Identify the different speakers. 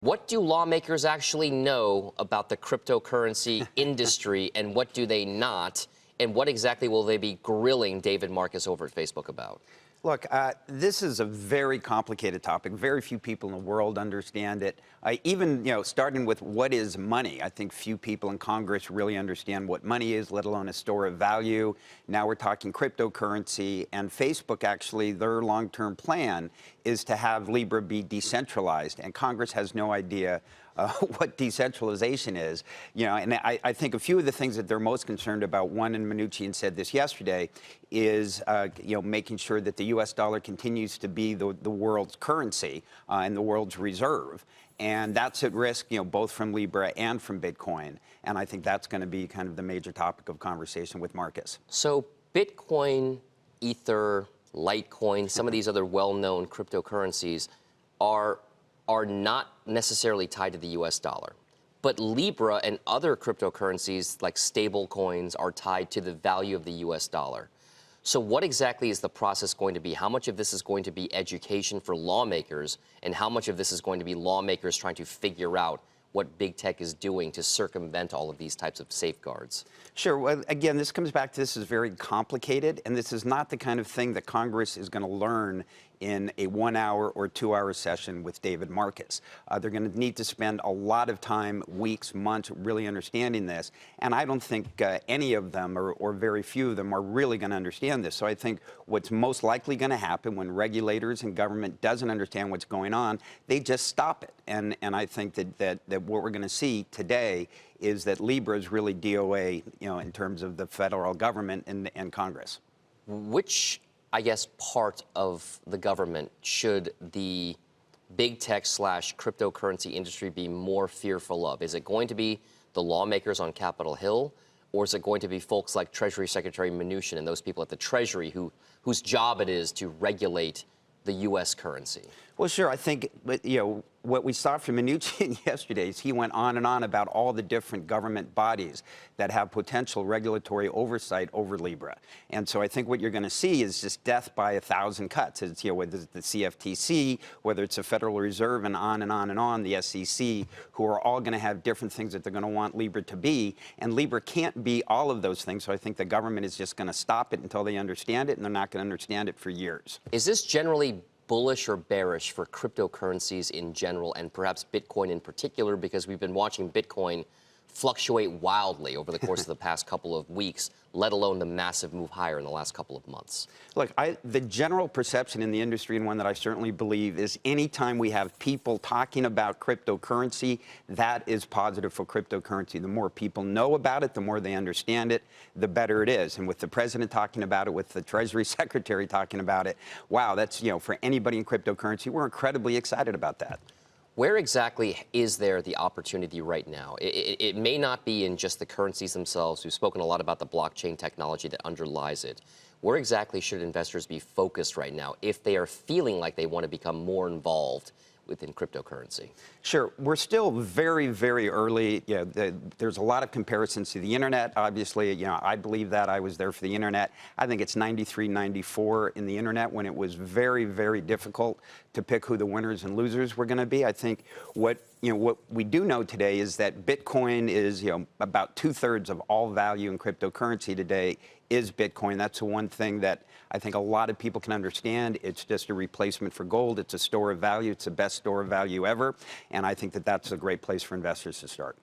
Speaker 1: What do lawmakers actually know about the cryptocurrency industry, and what do they not? And what exactly will they be grilling David Marcus over at Facebook about?
Speaker 2: Look, this is a very complicated topic. Very few people in the world understand it. Even, starting with what is money, I think few people in Congress really understand what money is, let alone a store of value. Now we're talking cryptocurrency, and Facebook actually, their long-term plan is to have Libra be decentralized, and Congress has no idea what decentralization is. And I think a few of the things that they're most concerned about, one, and Mnuchin said this yesterday, is making sure that the U.S. dollar continues to be the world's currency and the world's reserve. And that's at risk, both from Libra and from Bitcoin. And I think that's going to be kind of the major topic of conversation with Marcus.
Speaker 1: So Bitcoin, Ether, Litecoin, some of these other well-known cryptocurrencies are not necessarily tied to the U.S. dollar. But Libra and other cryptocurrencies like stable coins are tied to the value of the U.S. dollar. So what exactly is the process going to be? How much of this is going to be education for lawmakers, and how much of this is going to be lawmakers trying to figure out what big tech is doing to circumvent all of these types of safeguards?
Speaker 2: Sure. Well, again, this comes back to this is very complicated, and this is not the kind of thing that Congress is going to learn in a 1 hour or 2 hour session with David Marcus. They're going to need to spend a lot of time, weeks, months, really understanding this. And I don't think any of them, or very few of them, are really going to understand this. So I think what's most likely going to happen when regulators and government doesn't understand what's going on, they just stop it. And I think that what we're going to see today is that Libra is really DOA, in terms of the federal government and Congress.
Speaker 1: Which, I guess, part of the government should the big tech / cryptocurrency industry be more fearful of? Is it going to be the lawmakers on Capitol Hill, or is it going to be folks like Treasury Secretary Mnuchin and those people at the Treasury whose job it is to regulate the U.S. currency?
Speaker 2: Well, sure. I think, what we saw from Mnuchin yesterday is he went on and on about all the different government bodies that have potential regulatory oversight over Libra. And so I think what you're going to see is just death by 1,000 cuts. It's, whether it's the CFTC, whether it's the Federal Reserve, and on and on and on, the SEC, who are all going to have different things that they're going to want Libra to be. And Libra can't be all of those things. So I think the government is just going to stop it until they understand it, and they're not going to understand it for years.
Speaker 1: Is this generally bullish or bearish for cryptocurrencies in general, and perhaps Bitcoin in particular, because we've been watching Bitcoin fluctuate wildly over the course of the past couple of weeks, let alone the massive move higher in the last couple of months?
Speaker 2: Look, the general perception in the industry, and one that I certainly believe, is anytime we have people talking about cryptocurrency, that is positive for cryptocurrency. The more people know about it, the more they understand it, the better it is. And with the president talking about it, with the Treasury Secretary talking about it, wow, that's, for anybody in cryptocurrency, we're incredibly excited about that.
Speaker 1: Where exactly is there the opportunity right now? It may not be in just the currencies themselves. We've spoken a lot about the blockchain technology that underlies it. Where exactly should investors be focused right now if they are feeling like they want to become more involved within cryptocurrency? Sure.
Speaker 2: We're still very, very early. There's a lot of comparisons to the internet. Obviously, I believe that. I was there for the internet. I think it's 93, 94 in the internet, when it was very, very difficult to pick who the winners and losers were going to be. I think what we do know today is that Bitcoin is, about 2/3 of all value in cryptocurrency today is Bitcoin. That's the one thing that I think a lot of people can understand. It's just a replacement for gold. It's a store of value. It's the best store of value ever. And I think that that's a great place for investors to start.